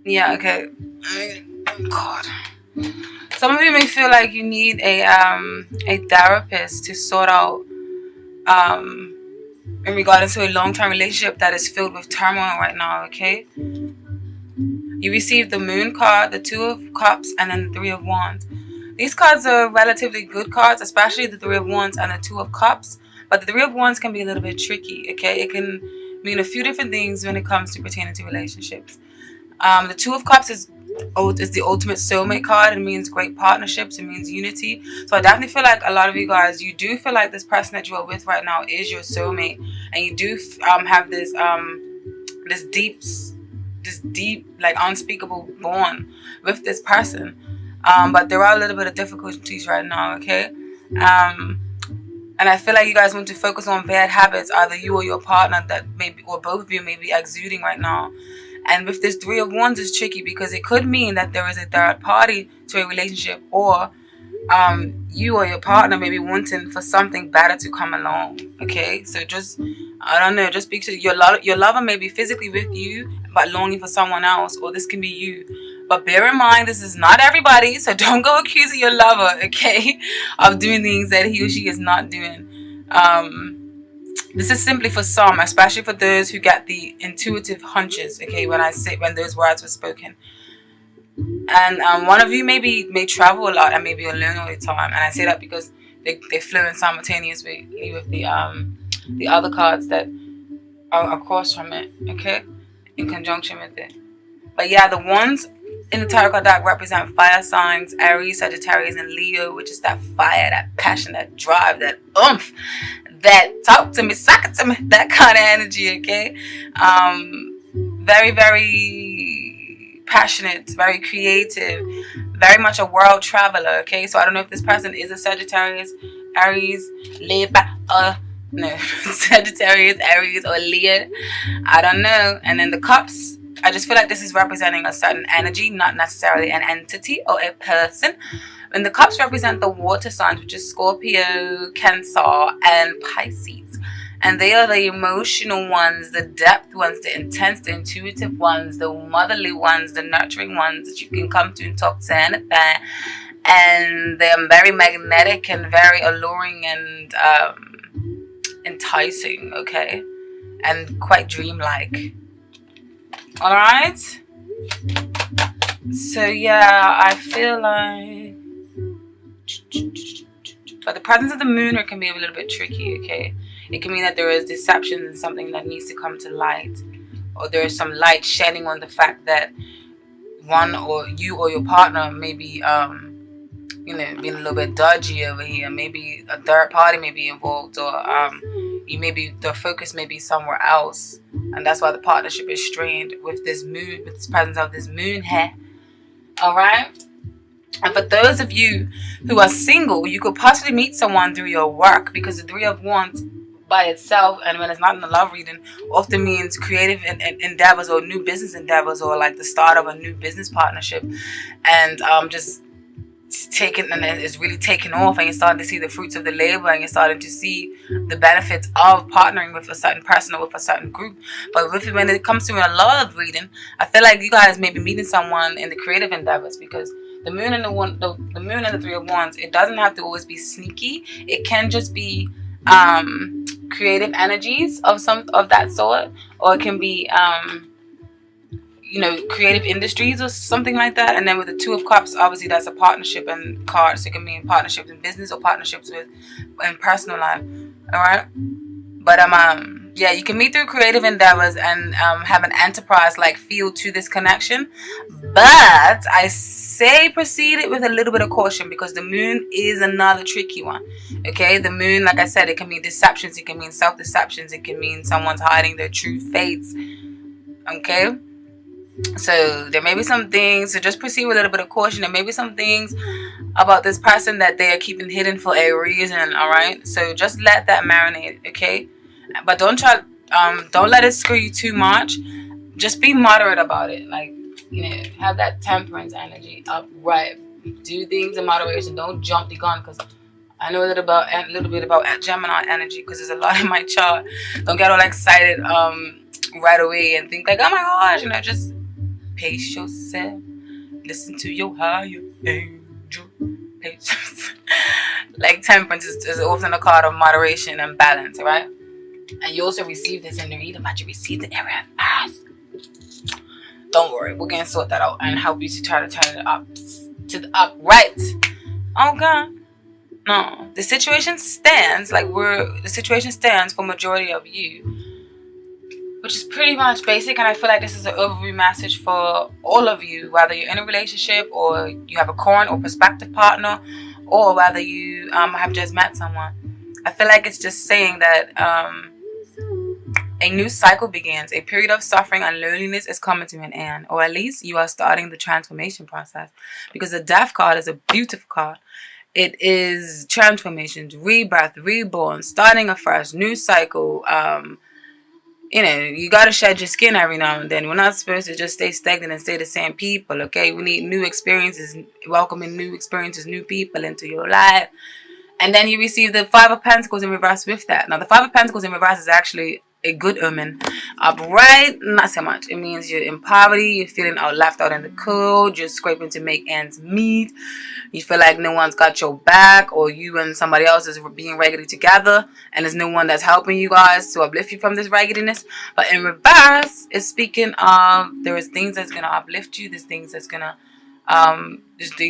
Yeah, okay. God. Some of you may feel like you need a therapist to sort out um in regards to a long-term relationship that is filled with turmoil right now, okay? You receive the Moon card, the Two of Cups, and then the Three of Wands. These cards are relatively good cards, especially the Three of Wands and the Two of Cups. But the Three of Wands can be a little bit tricky, okay? It can mean a few different things when it comes to pertaining to relationships. The Two of Cups is the ultimate soulmate card. It means great partnerships. It means unity. So I definitely feel like a lot of you guys, you do feel like this person that you are with right now is your soulmate, and you do have this deep, like unspeakable bond with this person. But there are a little bit of difficulties right now, okay? And I feel like you guys want to focus on bad habits, either you or your partner, that maybe, or both of you may be exuding right now. And with this Three of Wands is tricky because it could mean that there is a third party to a relationship, or you or your partner may be wanting for something better to come along. Okay, so just, I don't know, just speak to your lover may be physically with you but longing for someone else, or this can be you. But bear in mind, this is not everybody, so don't go accusing your lover, okay, of doing things that he or she is not doing. This is simply for some, especially for those who get the intuitive hunches, okay, when those words were spoken. And one of you may travel a lot and may be alone all the time. And I say that because they flow in simultaneously with the other cards that are across from it, okay, in conjunction with it. But yeah, the ones in the tarot card deck represent fire signs: Aries, Sagittarius, and Leo, which is that fire, that passion, that drive, that oomph, that talk to me, suck it to me, that kind of energy, okay? Very, very passionate, very creative, very much a world traveler, okay? So I don't know if this person is a Sagittarius, Aries, Leo, no, Sagittarius, Aries, or Leo. I don't know. And then the cups, I just feel like this is representing a certain energy, not necessarily an entity or a person. And the cups represent the water signs, which is Scorpio, Cancer, and Pisces. And they are the emotional ones, the depth ones, the intense, the intuitive ones, the motherly ones, the nurturing ones that you can come to and talk to anything. And they're very magnetic and very alluring and enticing, okay? And quite dreamlike. Alright? So yeah, I feel like, but the presence of the moon can be a little bit tricky, okay? It can mean that there is deception and something that needs to come to light, or there is some light shedding on the fact that one or you or your partner may be being a little bit dodgy over here. Maybe a third party may be involved, or the focus may be somewhere else, and that's why the partnership is strained with this moon, with this presence of this moon here. All right. And for those of you who are single, you could possibly meet someone through your work, because the Three of Wands by itself, and when it's not in a love reading, often means creative endeavors or new business endeavors, or like the start of a new business partnership, and just taking, and it's really taking off, and you're starting to see the fruits of the labor, and you're starting to see the benefits of partnering with a certain person or with a certain group. But when it comes to a love reading, I feel like you guys may be meeting someone in the creative endeavors, because the moon and the moon and the Three of Wands, it doesn't have to always be sneaky. It can just be creative energies of that sort, or it can be creative industries or something like that. And then with the Two of Cups, obviously that's a partnership and card, so it can mean partnerships in business or partnerships in personal life. All right, but yeah, you can meet through creative endeavors and have an enterprise-like feel to this connection. But I say proceed it with a little bit of caution, because the moon is another tricky one. Okay, the moon, like I said, it can mean deceptions, it can mean self-deceptions, it can mean someone's hiding their true fates. Okay, so there may be some things, so just proceed with a little bit of caution. There may be some things about this person that they are keeping hidden for a reason. All right, so just let that marinate, okay? But don't let it screw you too much. Just be moderate about it. Like, have that temperance energy upright. Do things in moderation. Don't jump the gun, because I know a little bit about Gemini energy, because there's a lot in my chart. Don't get all excited right away and think like, oh my gosh, just pace yourself. Listen to your higher angel. Patience. Like temperance is often a card of moderation and balance, right? And you also receive this in the reading, but you receive the area fast. Don't worry, we're gonna sort that out and help you to try to turn it up to the upright. Oh God. No. The situation stands for majority of you, which is pretty much basic, and I feel like this is an overview message for all of you, whether you're in a relationship or you have a current or prospective partner, or whether you have just met someone. I feel like it's just saying that a new cycle begins. A period of suffering and loneliness is coming to an end, or at least you are starting the transformation process, because the Death card is a beautiful card. It is transformations, rebirth, reborn, starting afresh, new cycle. You gotta shed your skin every now and then. We're not supposed to just stay stagnant and stay the same people, okay? We need new experiences, welcoming new experiences, new people into your life. And then you receive the Five of Pentacles in reverse with that. Now, the Five of Pentacles in reverse is actually a good omen. Upright, not so much. It means you're in poverty, you're feeling left out in the cold, you're scraping to make ends meet. You feel like no one's got your back, or you and somebody else is being raggedy together, and there's no one that's helping you guys to uplift you from this raggediness. But in reverse, it's speaking of there is things that's going to uplift you. There's things that's going to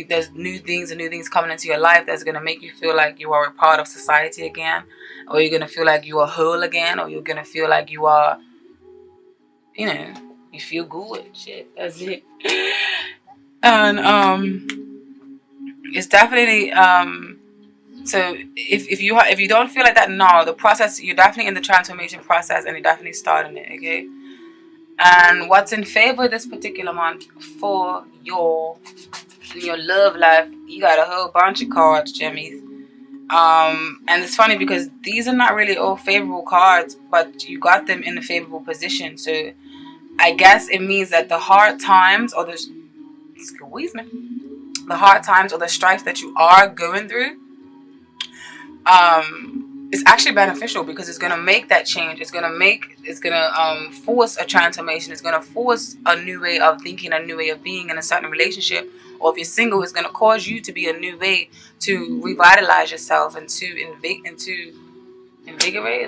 there's new things coming into your life that's going to make you feel like you are a part of society again, or you're going to feel like you are whole again, or you're going to feel like you are, you feel good. Shit, that's it. And it's definitely so if you don't feel like that now, the process, you're definitely in the transformation process, and you're definitely starting it, okay? And what's in favor this particular month for your love life, you got a whole bunch of cards, Jimmies. And it's funny because these are not really all favorable cards, but you got them in a favorable position. So I guess it means that the hard times or the strife that you are going through is actually beneficial, because it's going to make that change. It's going to force a transformation. It's going to force a new way of thinking, a new way of being in a certain relationship. Or if you're single, it's going to cause you to be a new way to revitalize yourself and to invigorate.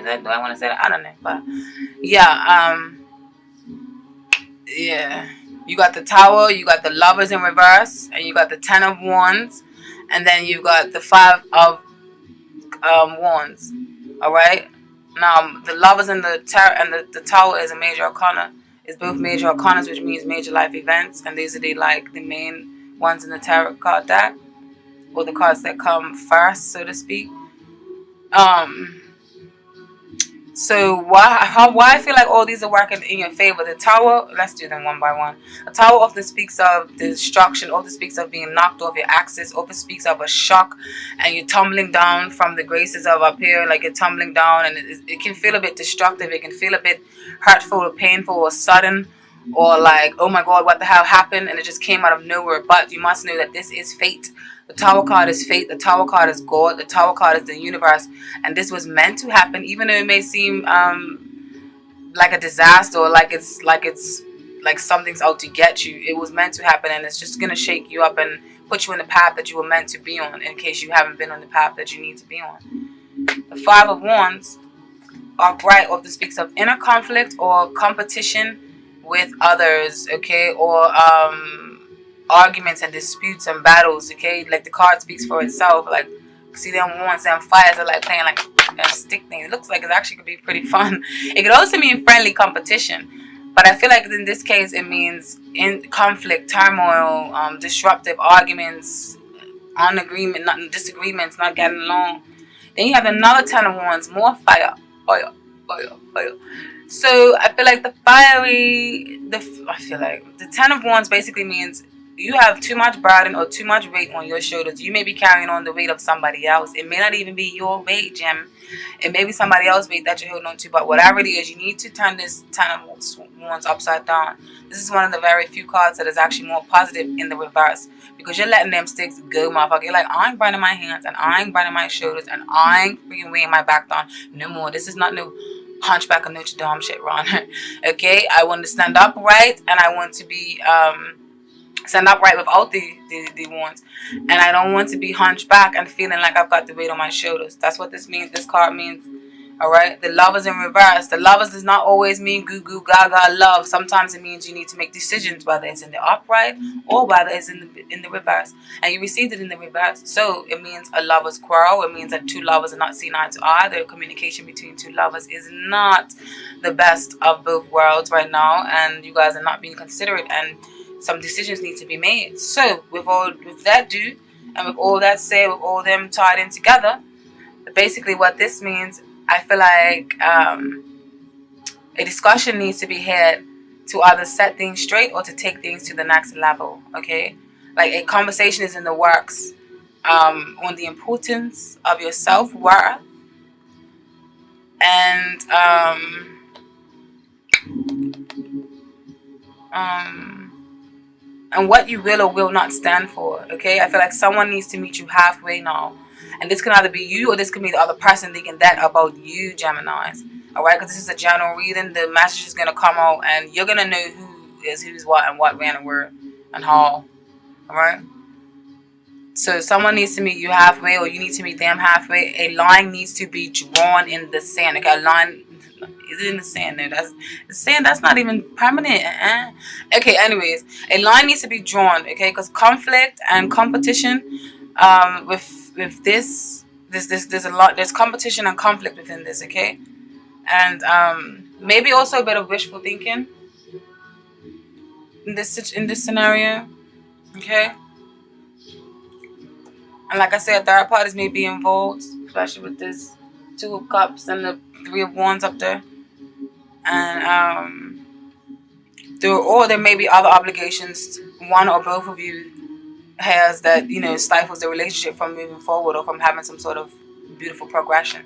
Do I want to say that? I don't know. But yeah, you got the Tower, you got the Lovers in reverse, and you got the Ten of Wands, and then you've got the Five of Wands. All right. Now the Lovers and the Tower is a major arcana. It's both major arcanas, which means major life events, and these are the main ones in the tarot card deck, or the cards that come first, so to speak. So why I feel like all these are working in your favor. The Tower, let's do them one by one. The Tower often speaks of destruction, often speaks of being knocked off your axis, often speaks of a shock, and you're tumbling down from the graces of up here, like you're tumbling down, and it can feel a bit destructive. It can feel a bit hurtful or painful or sudden, or like, oh my God, what the hell happened? And it just came out of nowhere. But you must know that this is fate. The Tower card is fate. The Tower card is God. The Tower card is the universe. And this was meant to happen, even though it may seem like a disaster, or like something's out to get you. It was meant to happen, and it's just going to shake you up and put you in the path that you were meant to be on, in case you haven't been on the path that you need to be on. The Five of Wands are bright, often speaks of inner conflict or competition with others, okay, or arguments and disputes and battles, okay? Like the card speaks for itself. Like, see them wands, them fires are like playing like a stick thing. It looks like it actually could be pretty fun. It could also mean friendly competition, but I feel like in this case it means in conflict, turmoil, disruptive arguments, disagreements, not getting along. Then you have another Ten of Wands, more fire. So I feel like the Ten of Wands basically means you have too much burden or too much weight on your shoulders. You may be carrying on the weight of somebody else. It may not even be your weight, Gem. It may be somebody else's weight that you're holding on to. But whatever it is, you need to turn this Ten of Wands upside down. This is one of the very few cards that is actually more positive in the reverse, because you're letting them sticks go, motherfucker. You're like, I ain't burning my hands, and I ain't burning my shoulders, and I ain't freaking weighing my back down no more. This is not no Hunchback of Notre Dame shit, Ron. Okay, I want to stand upright, and I want to be stand upright without the ones, and I don't want to be hunchback and feeling like I've got the weight on my shoulders. That's what this means. This card means. All right, the lovers in reverse. The lovers does not always mean goo goo gaga love. Sometimes it means you need to make decisions, whether it's in the upright or whether it's in the reverse. And you received it in the reverse, so it means a lover's quarrel. It means that two lovers are not seeing eye to eye. The communication between two lovers is not the best of both worlds right now, and you guys are not being considerate, and some decisions need to be made. So with that due, and with all that said, with all them tied in together, basically what this means, I feel like a discussion needs to be had to either set things straight or to take things to the next level, okay? Like a conversation is in the works on the importance of your self-worth and what you will or will not stand for, okay? I feel like someone needs to meet you halfway now. And this can either be you or this can be the other person thinking that about you, Geminis. Alright, because this is a general reading. The message is going to come out and you're going to know who is who's what and what, when, and where, and how. Alright? So someone needs to meet you halfway or you need to meet them halfway. A line needs to be drawn in the sand. Okay, a line... Is it in the sand? No, that's the sand. That's not even permanent. Okay, anyways, a line needs to be drawn. Okay, because conflict and competition, with this, there's a lot. There's competition and conflict within this. Okay, and maybe also a bit of wishful thinking in this scenario. Okay, and like I said, third parties may be involved, especially with this Two of Cups and the Three of Wands up there. And there may be other obligations one or both of you has that, stifles the relationship from moving forward or from having some sort of beautiful progression.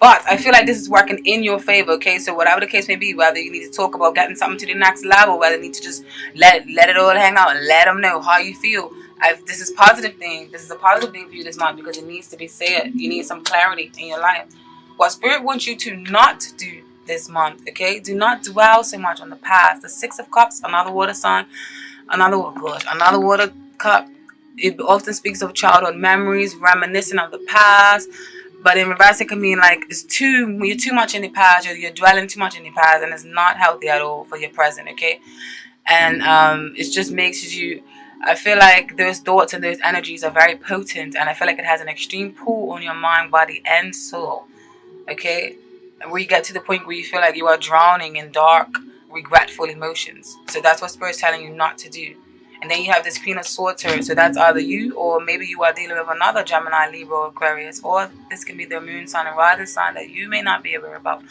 But I feel like this is working in your favor, okay? So whatever the case may be, whether you need to talk about getting something to the next level, whether you need to just let it all hang out and let them know how you feel. This is positive thing. This is a positive thing for you this month because it needs to be said. You need some clarity in your life. What Spirit wants you to not do this month, okay? Do not dwell so much on the past. The Six of Cups, another water sign, another water cup. It often speaks of childhood memories, reminiscing of the past. But in reverse, it can mean like you're too much in the past, you're dwelling too much in the past, and it's not healthy at all for your present, okay? And it just makes you, I feel like those thoughts and those energies are very potent, and I feel like it has an extreme pull on your mind, body, and soul, okay? Where you get to the point where you feel like you are drowning in dark, regretful emotions. So that's what Spirit's telling you not to do. And then you have this Queen of Swords here. So that's either you or maybe you are dealing with another Gemini, Libra, or Aquarius. Or this can be the moon sign and rising sign that you may not be aware about.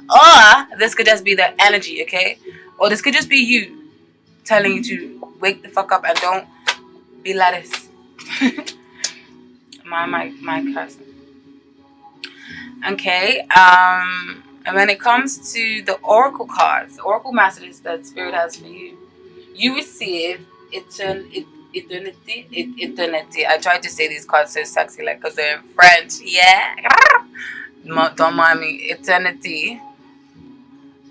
Or this could just be the energy, okay? Or this could just be you telling you to wake the fuck up and don't be lettuce. my cousin. Okay, and when it comes to the oracle cards, the oracle messages that Spirit has for you, you receive eternity. I tried to say these cards so sexy, like, because they're in French. Yeah, don't mind me.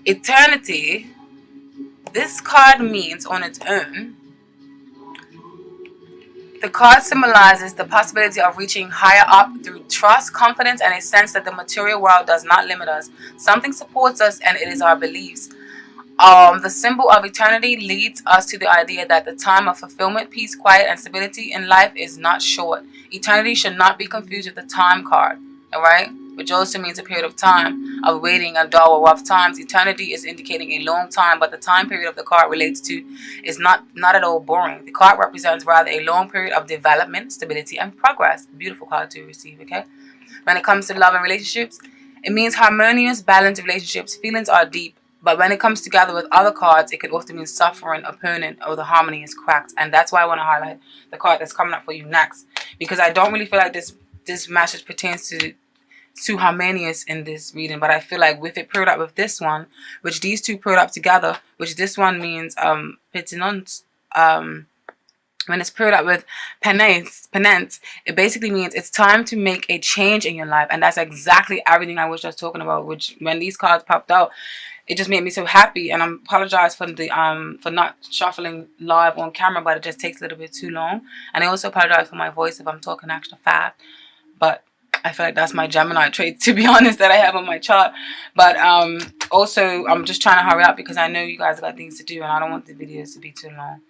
Eternity. This card means on its own. The card symbolizes the possibility of reaching higher up through trust, confidence, and a sense that the material world does not limit us. Something supports us, and it is our beliefs. The symbol of eternity leads us to the idea that the time of fulfillment, peace, quiet, and stability in life is not short. Eternity should not be confused with the time card, alright? Which also means a period of time of waiting and dull or rough times. Eternity is indicating a long time, but the time period of the card relates to is not at all boring. The card represents rather a long period of development, stability, and progress. Beautiful card to receive, okay? When it comes to love and relationships, it means harmonious, balanced relationships. Feelings are deep. But when it comes together with other cards, it could often mean suffering, opponent, or the harmony is cracked. And that's why I want to highlight the card that's coming up for you next. Because I don't really feel like this message pertains to harmonious in this reading. But I feel like with it paired up with this one, which these two paired up together, which this one means pertinence, When it's paired up with penance, it basically means it's time to make a change in your life. And that's exactly everything I was just talking about, which when these cards popped out, it just made me so happy. And I apologize for for not shuffling live on camera, but it just takes a little bit too long. And I also apologize for my voice if I'm talking extra fast. But I feel like that's my Gemini trait, to be honest, that I have on my chart. But also, I'm just trying to hurry up because I know you guys got things to do and I don't want the videos to be too long.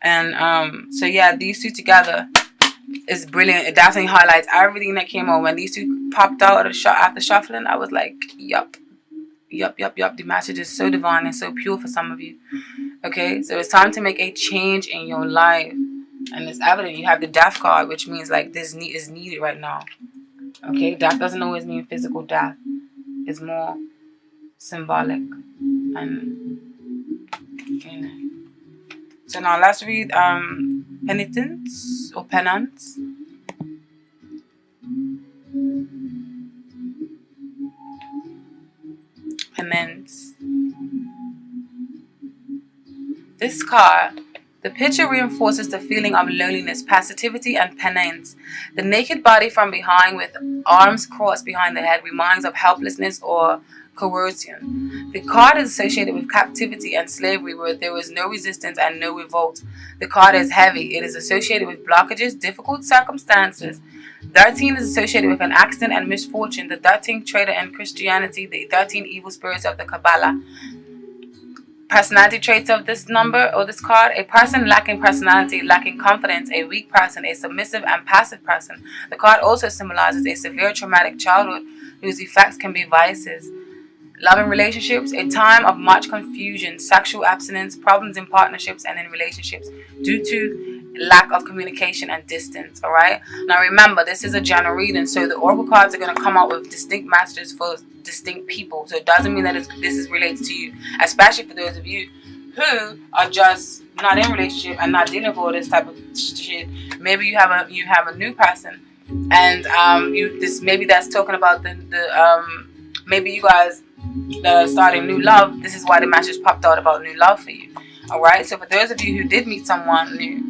And so yeah, these two together is brilliant. It definitely highlights everything that came on. When these two popped out of the shot after shuffling, I was like, yup. The message is so divine and so pure for some of you. Okay, so it's time to make a change in your life. And it's evident. You have the death card, which means like this is needed right now. Okay, death doesn't always mean physical death. It's more symbolic. And you know. So now let's read penitence or penance. Penance. This card, the picture reinforces the feeling of loneliness, passivity, and penance. The naked body from behind with arms crossed behind the head reminds of helplessness or coercion. The card is associated with captivity and slavery where there is no resistance and no revolt. The card is heavy. It is associated with blockages, difficult circumstances. 13 is associated with an accident and misfortune. The 13th traitor in Christianity, the 13 evil spirits of the Kabbalah. Personality traits of this number or this card: a person lacking personality, lacking confidence, a weak person, a submissive and passive person. The card also symbolizes a severe traumatic childhood whose effects can be vices. Loving relationships, a time of much confusion, sexual abstinence, problems in partnerships and in relationships due to lack of communication and distance. All right. Now remember, this is a general reading, so the oracle cards are going to come out with distinct messages for distinct people. So it doesn't mean that this is related to you, especially for those of you who are just not in a relationship and not dealing with all this type of shit. Maybe you have a new person, and maybe that's talking about maybe you guys that are starting new love. This is why the message popped out about new love for you. All right. So for those of you who did meet someone new,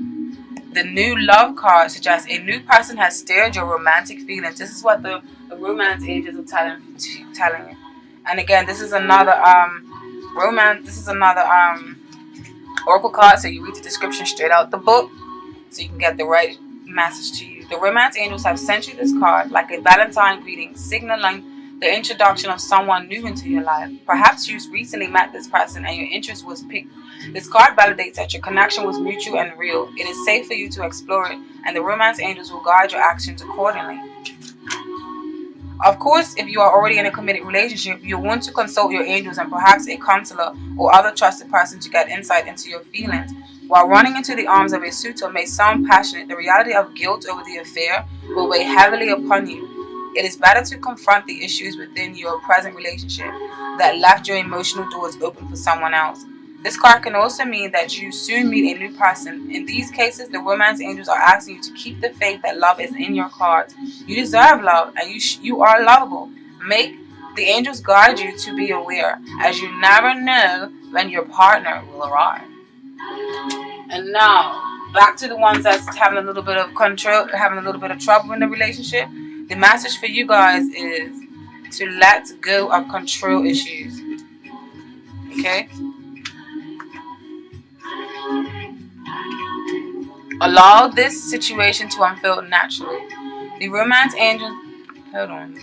the new love card suggests a new person has stirred your romantic feelings. This is what the romance angels are telling you. And again, this is another romance. This is another oracle card. So you read the description straight out the book, so you can get the right message to you. The romance angels have sent you this card like a Valentine greeting, signaling the introduction of someone new into your life. Perhaps you recently met this person and your interest was piqued. This card validates that your connection was mutual and real. It is safe for you to explore it, and the romance angels will guide your actions accordingly. Of course, if you are already in a committed relationship, you'll want to consult your angels and perhaps a counselor or other trusted person to get insight into your feelings. While running into the arms of a suitor may sound passionate, the reality of guilt over the affair will weigh heavily upon you. It is better to confront the issues within your present relationship that left your emotional doors open for someone else. This card can also mean that you soon meet a new person. In these cases, the romance angels are asking you to keep the faith that love is in your cards. You deserve love, and you are lovable. Make the angels guide you to be aware, as you never know when your partner will arrive. And now, back to the ones that's having a little bit of control, having a little bit of trouble in the relationship. The message for you guys is to let go of control issues. Okay? Allow this situation to unfold naturally. The romance angels, hold on.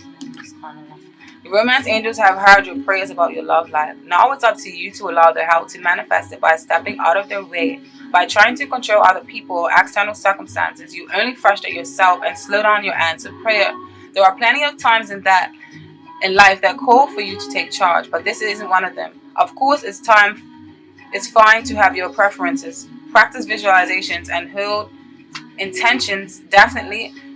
The romance angels have heard your prayers about your love life. Now it's up to you to allow their help to manifest it by stepping out of their way. By trying to control other people or external circumstances, you only frustrate yourself and slow down your answered prayer. There are plenty of times in life that call for you to take charge, but this isn't one of them. Of course, it's fine to have your preferences, practice visualizations, and hold intentions,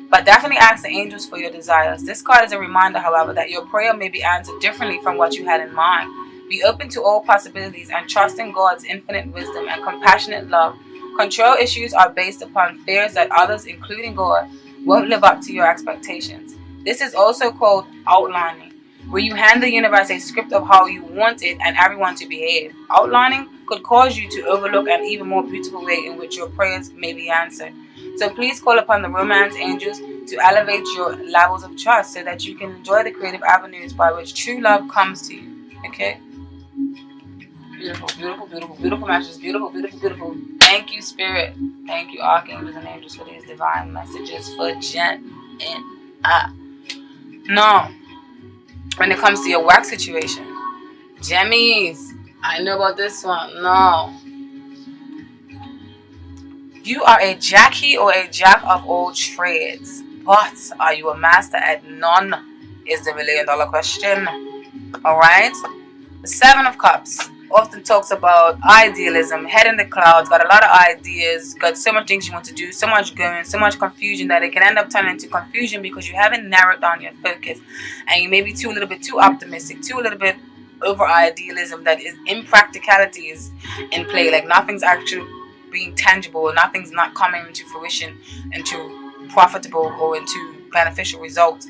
but definitely ask the angels for your desires. This card is a reminder, however, that your prayer may be answered differently from what you had in mind. Be open to all possibilities and trust in God's infinite wisdom and compassionate love. Control issues are based upon fears that others, including God, won't live up to your expectations. This is also called outlining, where you hand the universe a script of how you want it and everyone to behave. Outlining could cause you to overlook an even more beautiful way in which your prayers may be answered. So please call upon the romance angels to elevate your levels of trust so that you can enjoy the creative avenues by which true love comes to you. Okay? Beautiful, beautiful, beautiful, beautiful messages. Beautiful, beautiful, beautiful. Thank you, Spirit. Thank you, Archangels and Angels, for these divine messages for Jen and No. When it comes to your work situation, Gemmies, I know about this one. No. You are a Jackie or a Jack of all trades, but are you a master at none? Is the $1 million question. Alright? The Seven of Cups often talks about idealism, head in the clouds, got a lot of ideas, got so much things you want to do, so much going, so much confusion that it can end up turning into confusion because you haven't narrowed down your focus, and you may be a little bit too optimistic, a little bit over idealism, that is impracticality is in play, like nothing's actually being tangible, nothing's not coming into fruition, into profitable or into beneficial results.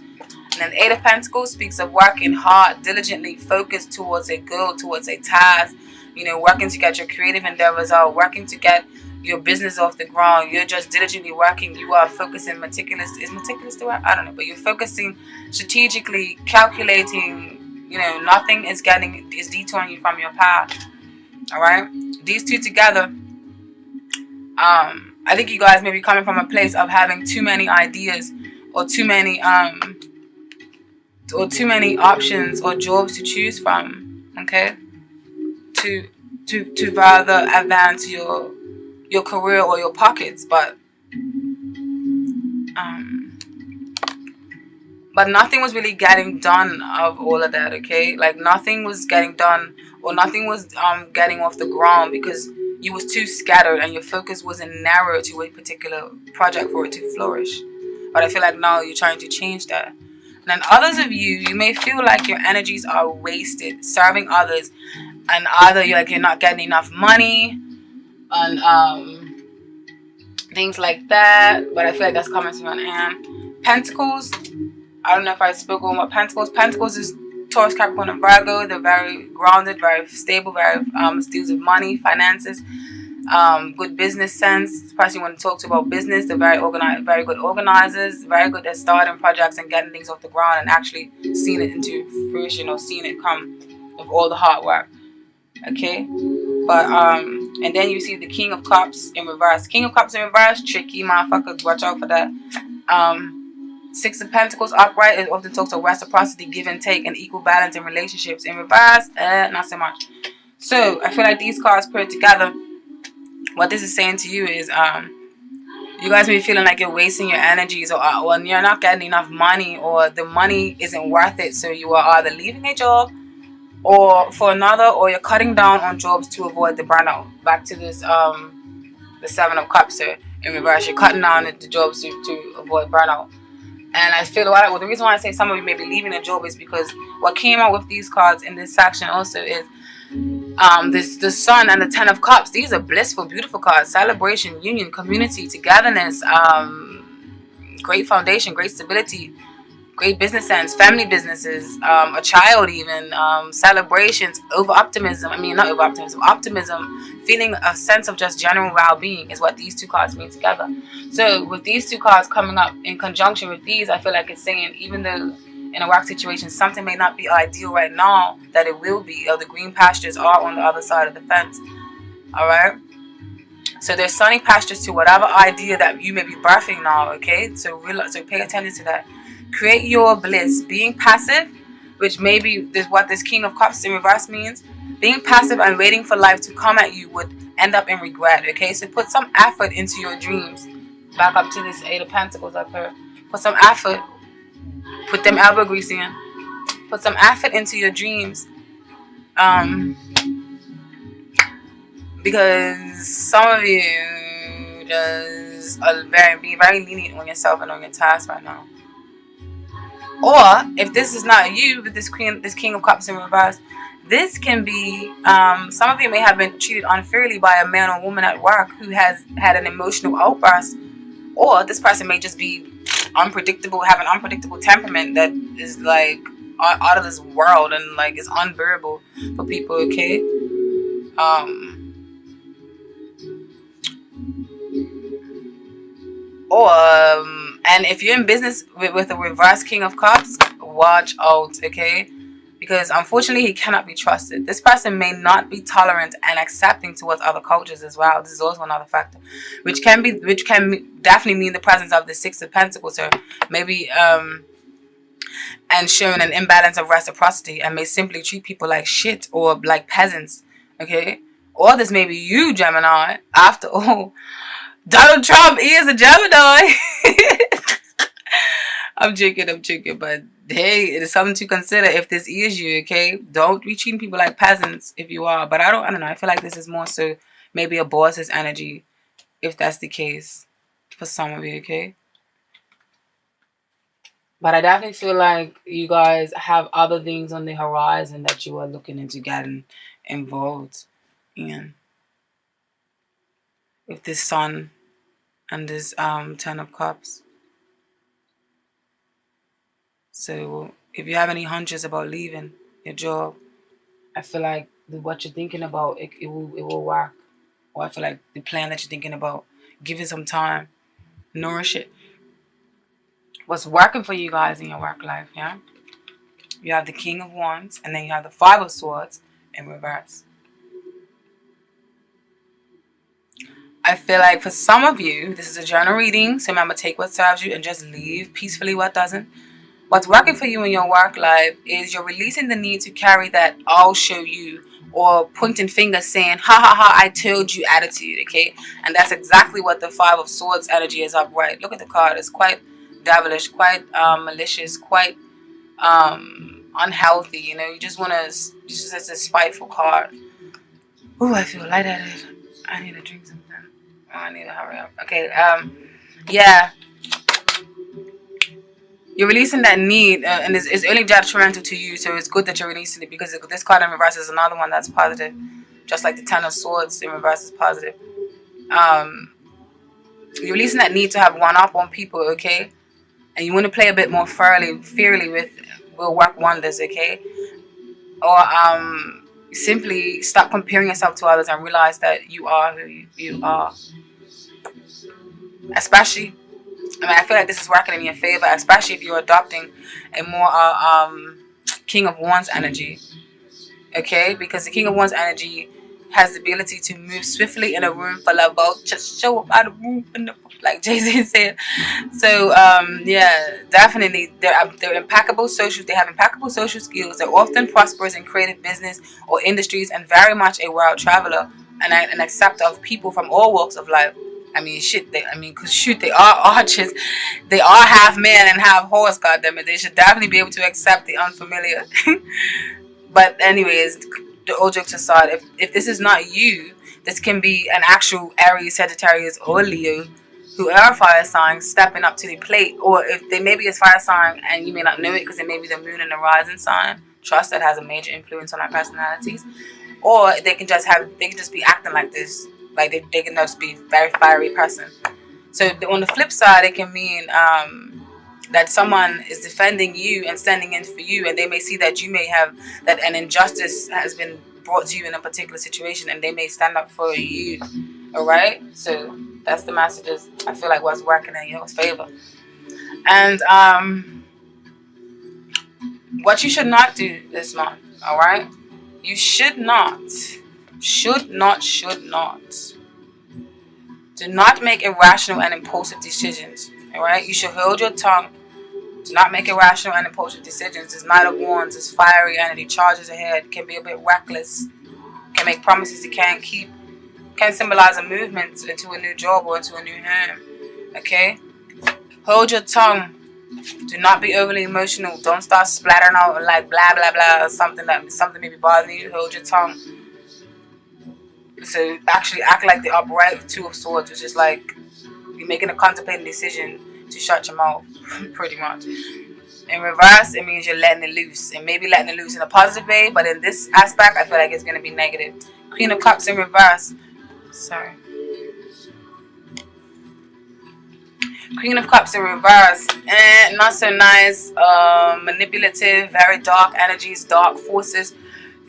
And then the Eight of Pentacles speaks of working hard, diligently focused towards a goal, towards a task, working to get your creative endeavors out, working to get your business off the ground. You're just diligently working. You are focusing meticulous. Is meticulous the word? I don't know. But you're focusing strategically, calculating. Nothing is detouring you from your path. All right? These two together, I think you guys may be coming from a place of having too many ideas or too many options or jobs to choose from, okay, to rather advance your career or your pockets, but nothing was really getting done of all of that, okay? Like nothing was getting done, or nothing was getting off the ground because you was too scattered and your focus wasn't narrow to a particular project for it to flourish. But I feel like now you're trying to change that. And others of you may feel like your energies are wasted serving others, and either you're not getting enough money and things like that. But I feel like that's coming from an end. Pentacles. I don't know if I spoke on what Pentacles. Pentacles is Taurus, Capricorn, and Virgo. They're very grounded, very stable, very deals with money, finances. Good business sense. The person you want to talk to about business, they're very organized, very good organizers, very good at starting projects and getting things off the ground and actually seeing it into fruition or seeing it come with all the hard work. Okay, but and then you see the King of Cups in reverse. King of Cups in reverse, tricky motherfuckers. Watch out for that. Six of Pentacles upright, it often talks of reciprocity, give and take, and equal balance in relationships. In reverse, not so much. So I feel like these cards put together, what this is saying to you is you guys may be feeling like you're wasting your energies, or you're not getting enough money, or the money isn't worth it, so you are either leaving a job or for another, or you're cutting down on jobs to avoid the burnout. Back to this the Seven of Cups. So in reverse, you're cutting down the jobs to avoid burnout. And I feel the reason why I say some of you may be leaving a job is because what came out with these cards in this section also is the Sun and the Ten of Cups. These are blissful, beautiful cards. Celebration, union, community, togetherness, great foundation, great stability, great business sense, family businesses, a child even, celebrations, optimism, feeling a sense of just general well-being is what these two cards mean together. So with these two cards coming up in conjunction with these, I feel like it's saying, even though in a work situation something may not be ideal right now, that it will be, or the green pastures are on the other side of the fence. Alright? So there's sunny pastures to whatever idea that you may be birthing now, okay? So pay attention to that. Create your bliss. Being passive, which maybe is what this King of Cups in reverse means. Being passive and waiting for life to come at you would end up in regret, okay? So put some effort into your dreams. Back up to this Eight of Pentacles up here. Put some effort. Put them elbow grease in. Put some effort into your dreams. Because some of you just are being very lenient on yourself and on your tasks right now. Or if this is not you, but this King of Cups in reverse, this can be some of you may have been treated unfairly by a man or woman at work who has had an emotional outburst, or this person may just be unpredictable, have an unpredictable temperament that is like out of this world and like is unbearable for people. Okay, Or and if you're in business with a reverse King of Cups, watch out, okay? Because unfortunately he cannot be trusted. This person may not be tolerant and accepting towards other cultures as well. This is also another factor, which can definitely mean the presence of the Six of Pentacles. So maybe and showing an imbalance of reciprocity, and may simply treat people like shit or like peasants, okay? Or this may be you, Gemini. After all, Donald Trump is a Gemini. I'm joking, but hey, it is something to consider if this is you, okay? Don't be treating people like peasants if you are. But I don't know. I feel like this is more so maybe a boss's energy, if that's the case for some of you, okay? But I definitely feel like you guys have other things on the horizon that you are looking into getting involved in. With this Sun and this Ten of Cups. So if you have any hunches about leaving your job, I feel like what you're thinking about, it will work. Or I feel like the plan that you're thinking about, give it some time. Nourish it. What's working for you guys in your work life, yeah? You have the King of Wands, and then you have the Five of Swords in reverse. I feel like for some of you, this is a journal reading, so remember, take what serves you and just leave peacefully what doesn't. What's working for you in your work life is you're releasing the need to carry that "I'll show you" or pointing fingers saying "ha ha ha, I told you" attitude, okay? And that's exactly what the Five of Swords energy is upright. Look at the card. It's quite devilish, quite malicious, quite unhealthy. You know, you just want to, it's a spiteful card. Ooh, I feel lightheaded. I need to drink something. Oh, I need to hurry up. Okay, yeah. You're releasing that need, and it's only detrimental to you, so it's good that you're releasing it, because this card in reverse is another one that's positive. Just like the Ten of Swords in reverse is positive. You're releasing that need to have one up on people, okay? And you want to play a bit more fairly with will work wonders, okay? Or simply stop comparing yourself to others and realize that you are who you are. Especially, I feel like this is working in your favor, especially if you're adopting a more King of Wands energy, okay? Because the King of Wands energy has the ability to move swiftly in a room full of both. Just show up out of the room, like Jay-Z said. So yeah, definitely they're impeccable socials. They have impeccable social skills. They're often prosperous in creative business or industries, and very much a world traveler and an acceptor of people from all walks of life. They are archers. They are half man and half horse, goddammit. They should definitely be able to accept the unfamiliar. But anyways, all jokes aside, if this is not you, this can be an actual Aries, Sagittarius, or Leo who are fire signs stepping up to the plate. Or if they maybe is fire sign and you may not know it because it may be the moon and the rising sign. Trust that has a major influence on our personalities. Or they can just be acting like this. Like they can just be very fiery person. So on the flip side, it can mean that someone is defending you and standing in for you, and they may see that you may have that an injustice has been brought to you in a particular situation, and they may stand up for you. All right. So that's the messages I feel like what's working in your favor. And what you should not do this month. All right. You should not. Do not make irrational and impulsive decisions. Alright? You should hold your tongue. Do not make irrational and impulsive decisions. It's Knight of Wands. It's fiery energy. Charges ahead. Can be a bit reckless. Can make promises you can't keep. Can symbolize a movement into a new job or into a new home. Okay? Hold your tongue. Do not be overly emotional. Don't start splattering out like blah blah blah or something may be bothering you. Hold your tongue. So actually act like the upright Two of Swords, which is like you're making a contemplating decision to shut your mouth, pretty much. In reverse, it means you're letting it loose, and maybe letting it loose in a positive way, but in this aspect, I feel like it's going to be negative. Queen of Cups in reverse. Sorry. Queen of Cups in reverse. Not so nice. Manipulative, very dark energies, dark forces.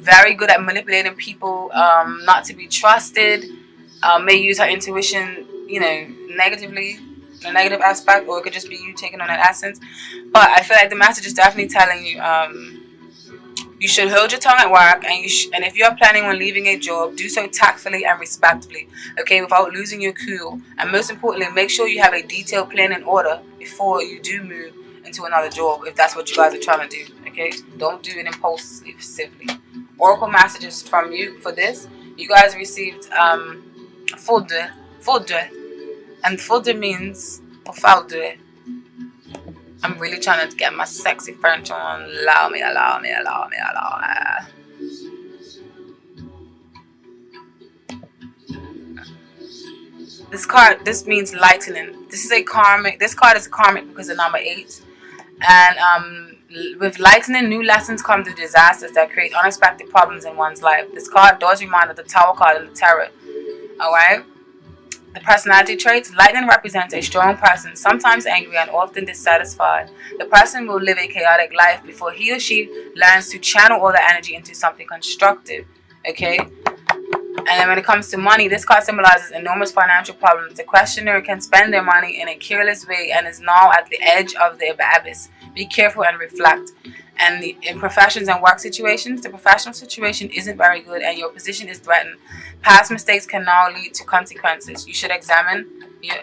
Very good at manipulating people, not to be trusted. May use her intuition, negatively. a negative aspect, or it could just be you taking on that essence. But I feel like the message is definitely telling you you should hold your tongue at work, and and if you are planning on leaving a job, do so tactfully and respectfully, okay, without losing your cool. And most importantly, make sure you have a detailed plan in order before you do move into another job, if that's what you guys are trying to do, okay? Don't do it impulsively. Oracle messages from you for this. You guys received Fodre, and Fodre means Fodre. I'm really trying to get my sexy French on. Allow me. This means lightning. This card is karmic because of number 8. And with lightning, new lessons come through disasters that create unexpected problems in one's life. This card does remind of the Tower card and the Tarot. Alright? The personality traits. Lightning represents a strong person, sometimes angry and often dissatisfied. The person will live a chaotic life before he or she learns to channel all the energy into something constructive. Okay? And then when it comes to money, this card symbolizes enormous financial problems. The questioner can spend their money in a careless way and is now at the edge of the abyss. Be careful and reflect. And in professions and work situations, the professional situation isn't very good and your position is threatened. Past mistakes can now lead to consequences. You should examine your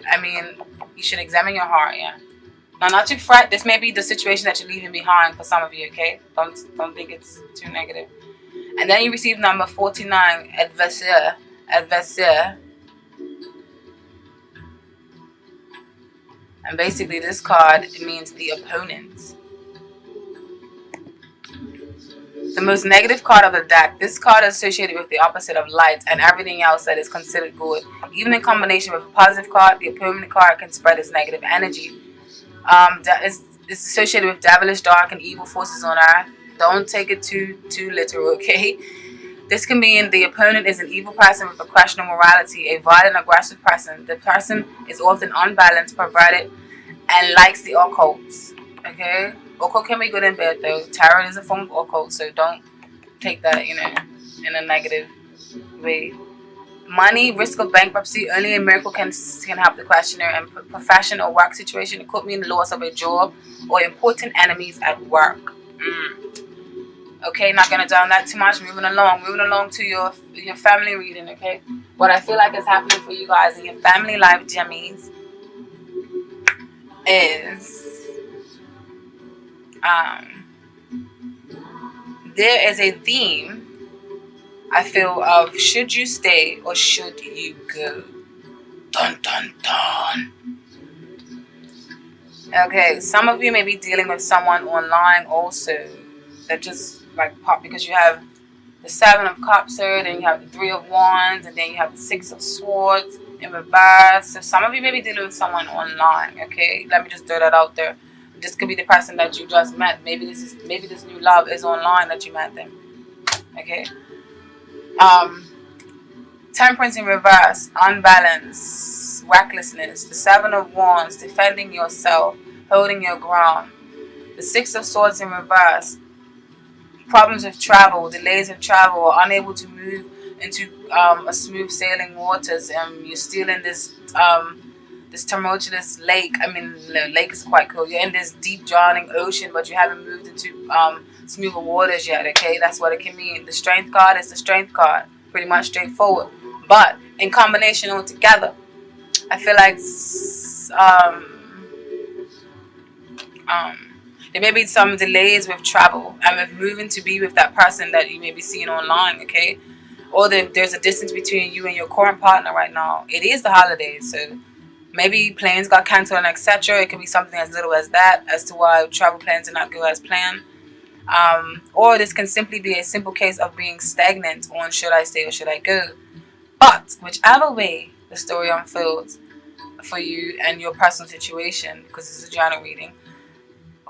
heart, yeah. Now, not to fret, this may be the situation that you're leaving behind for some of you, okay? Don't think it's too negative. And then you receive number 49, adversaire. And basically this card means the opponent. The most negative card of the deck. This card is associated with the opposite of light and everything else that is considered good. Even in combination with a positive card, the opponent card can spread its negative energy. It's associated with devilish, dark, and evil forces on earth. Don't take it too literal, okay? This can mean the opponent is an evil person with a questionable morality, a violent, aggressive person. The person is often unbalanced, perverted, and likes the occult, okay? Occult can be good and bad though. Tarot is a form of occult, so don't take that, in a negative way. Money, risk of bankruptcy. Only a miracle can help the questioner. And profession or work situation, it could mean the loss of a job or important enemies at work. Okay, not gonna down that too much. Moving along to your family reading. Okay, what I feel like is happening for you guys in your family life, Gemmies, is there is a theme, I feel, of should you stay or should you go? Dun dun dun. Okay, some of you may be dealing with someone online also that just like pop, because you have the 7 of Cups here, then you have the 3 of Wands, and then you have the 6 of Swords in reverse. So some of you may be dealing with someone online. Okay, let me just throw that out there. This could be the person that you just met. Maybe this new love is online that you met them. Okay. Temperance in reverse, unbalance, recklessness. The 7 of Wands, defending yourself, holding your ground. The 6 of Swords in reverse, problems with travel, delays of travel, or unable to move into a smooth sailing waters. You're still in this tumultuous lake. I mean, the lake is quite cool. You're in this deep drowning ocean, but you haven't moved into smoother waters yet. Okay, that's what it can mean. The Strength card is the Strength card, pretty much straightforward. But in combination altogether, I feel like there may be some delays with travel and with moving to be with that person that you may be seeing online, okay? Or there's a distance between you and your current partner right now. It is the holidays, so maybe planes got cancelled and etc. It could be something as little as that, as to why travel plans did not go as planned. Or this can simply be a simple case of being stagnant on should I stay or should I go. But whichever way the story unfolds for you and your personal situation, because this is a journal reading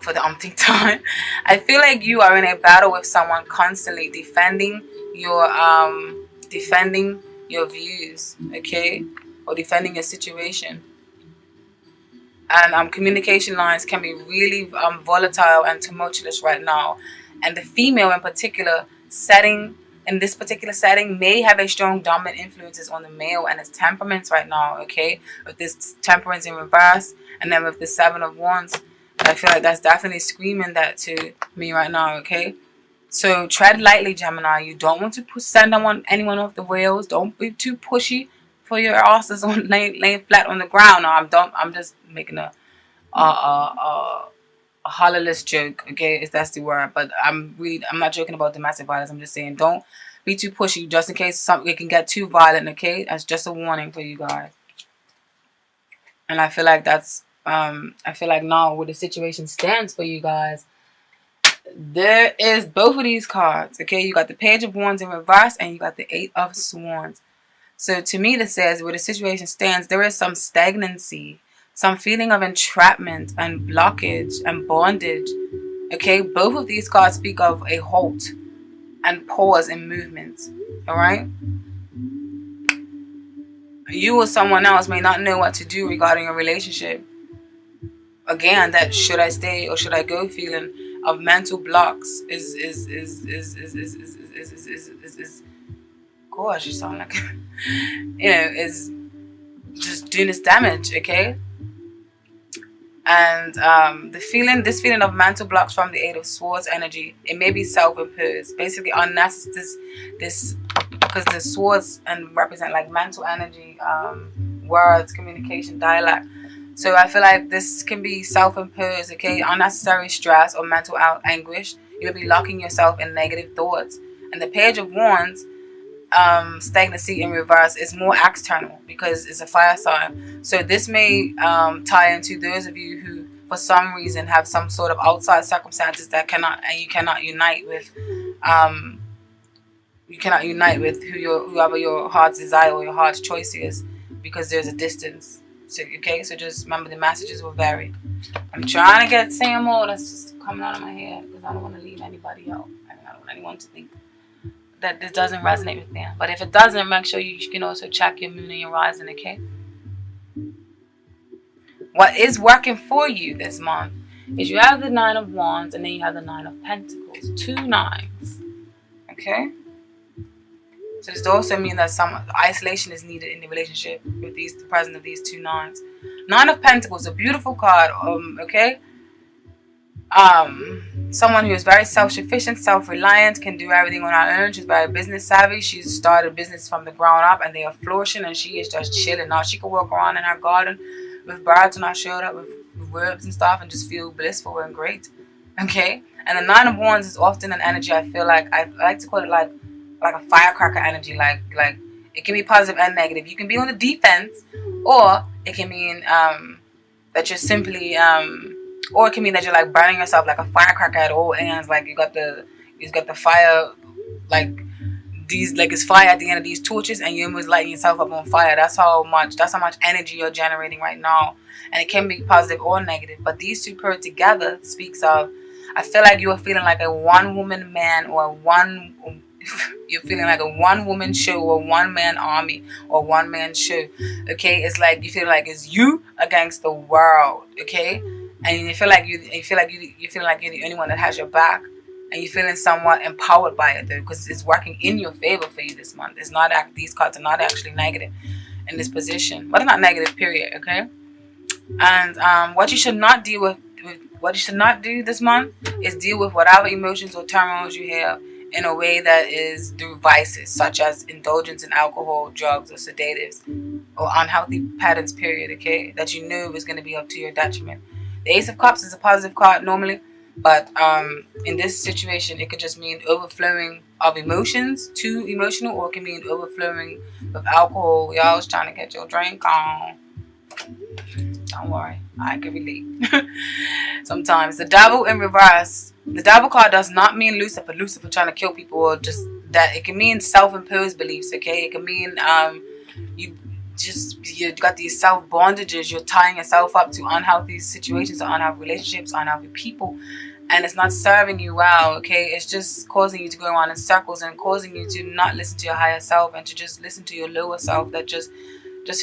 for the umpteenth time, I feel like you are in a battle with someone constantly defending your views, okay, or defending your situation. And communication lines can be really volatile and tumultuous right now. And the female in particular setting in this particular setting may have a strong dominant influences on the male and his temperaments right now, okay? With this temperance in reverse, and then with the 7 of Wands, I feel like that's definitely screaming that to me right now, okay? So tread lightly, Gemini. You don't want to send anyone off the rails. Don't be too pushy for your asses on laying flat on the ground. No, I'm just making a hollerless joke, okay, if that's the word. But I'm not joking about domestic violence. I'm just saying don't be too pushy, just in case it can get too violent, okay? That's just a warning for you guys. And I feel like that's I feel like now where the situation stands for you guys, there is both of these cards, okay? You got the Page of Wands in reverse and you got the 8 of Swords. So to me, this says where the situation stands, there is some stagnancy, some feeling of entrapment and blockage and bondage, okay? Both of these cards speak of a halt and pause in movement, all right? You or someone else may not know what to do regarding a relationship. Again, that should I stay or should I go feeling of mental blocks is gosh, you sound like you know, is just doing this damage, okay? And this feeling of mental blocks from the 8 of Swords energy, it may be self-imposed, basically unnecessary. This because the swords and represent like mental energy, words, communication, dialect. So I feel like this can be self-imposed, okay? Unnecessary stress or mental anguish. You'll be locking yourself in negative thoughts. And the Page of Wands, stagnancy in reverse, is more external because it's a fire sign. So this may tie into those of you who, for some reason, have some sort of outside circumstances that you cannot unite with. You cannot unite with whoever your heart's desire or your heart's choice is, because there's a distance. So okay, so just remember the messages will vary. I'm trying to say more that's just coming out of my head because I don't want to leave anybody out. I don't want anyone to think that this doesn't resonate with them. But if it doesn't, make sure you can also check your moon and your rising, okay? What is working for you this month is you have the 9 of Wands and then you have the 9 of Pentacles. 2 nines. Okay? So this also means that some isolation is needed in the relationship with the presence of these 2 nines. 9 of Pentacles, a beautiful card, okay? Someone who is very self-sufficient, self-reliant, can do everything on her own. She's very business savvy. She's started a business from the ground up and they are flourishing and she is just chilling. Now she can walk around in her garden with birds on her shoulder, with herbs and stuff, and just feel blissful and great, okay? And the 9 of Wands is often an energy, I feel like, I like to call it like a firecracker energy, like it can be positive and negative. You can be on the defense, or it can mean that you're simply or it can mean that you're like burning yourself like a firecracker at all ends, like you got the fire, like it's fire at the end of these torches and you're almost lighting yourself up on fire. That's how much energy you're generating right now, and it can be positive or negative, but these two paired together speaks of, I feel like you are feeling like a one-woman man, or you're feeling like a one-woman show or one-man army or one-man show, okay? It's like you feel like it's you against the world, okay? And you feel like you're the only one that has your back, and you're feeling somewhat empowered by it though, because it's working in your favor for you this month. It's not these cards are not actually negative in this position, but they're not negative, period, okay? And what you should not deal with, what you should not do this month is deal with whatever emotions or turmoils you have in a way that is through vices, such as indulgence in alcohol, drugs, or sedatives, or unhealthy patterns, period, okay? That you knew was going to be up to your detriment. The Ace of Cups is a positive card normally, but in this situation, it could just mean overflowing of emotions, too emotional, or it can mean overflowing of alcohol. Y'all was trying to get your drink on. Don't worry, I can relate. Sometimes the Devil in reverse. The Devil card does not mean Lucifer trying to kill people, or just that. It can mean self-imposed beliefs, okay? It can mean you got these self-bondages. You're tying yourself up to unhealthy situations, or unhealthy relationships, unhealthy people, and it's not serving you well, okay? It's just causing you to go around in circles and causing you to not listen to your higher self and to just listen to your lower self that just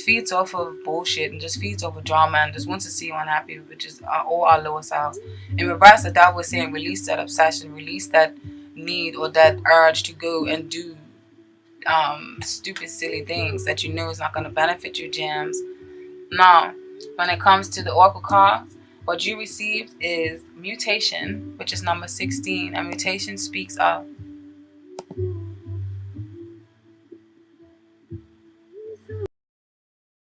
feeds off of bullshit and just feeds off of drama and just wants to see you unhappy, which is all our lower selves. In reverse, the Devil is saying release that obsession, release that need or that urge to go and do stupid, silly things that you know is not going to benefit your gems. Now, when it comes to the oracle cards, what you received is mutation, which is number 16. And mutation speaks of